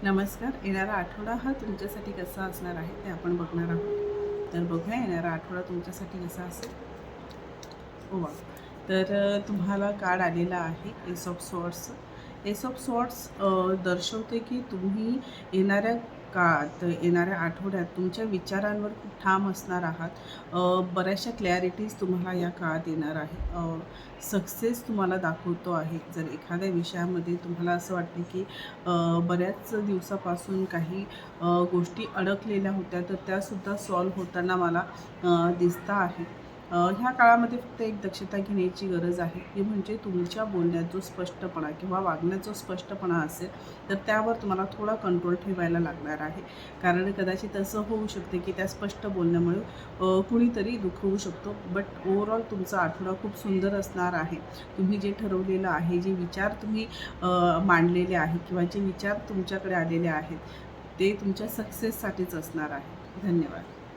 नमस्कार. येणारा आठवडा हा तुमच्यासाठी कसा असणार आहे ते आपण बघणार आहोत. तर बघूया येणारा आठवडा तुमच्यासाठी कसा असेल. वा. तर तुम्हाला कार्ड आलेला आहे ace of swords. Ace of swords दर्शवते की तुम्ही येणाऱ्या काळात, येणाऱ्या आठवड्यात तुमच्या विचारांवर खूप ठाम असणार आहात. बऱ्याचशा क्लॅरिटीज तुम्हाला या काळात येणार आहे. सक्सेस तुम्हाला दाखवतो आहे. जर एखाद्या विषयामध्ये तुम्हाला असं वाटते की बऱ्याच दिवसापासून काही गोष्टी अडकलेल्या होत्या, तर त्यासुद्धा सॉल्व्ह होताना मला दिसतं आहे. ह्या काळामध्ये फक्त एक दक्षता घेण्याची गरज आहे, ती म्हणजे तुमच्या बोलण्यात जो स्पष्टपणा किंवा वागण्यात जो स्पष्टपणा असेल, तर त्यावर तुम्हाला थोडा कंट्रोल ठेवायला लागणार आहे. कारण कदाचित असं होऊ शकते की त्या स्पष्ट बोलण्यामुळे कुणीतरी दुखवू शकतो. बट ओव्हरऑल तुमचा आठवडा खूप सुंदर असणार आहे. तुम्ही जे ठरवलेलं आहे, जे विचार तुम्ही मांडलेले आहेत किंवा जे विचार तुमच्याकडे आलेले आहेत, ते तुमच्या सक्सेससाठीच असणार आहे. धन्यवाद.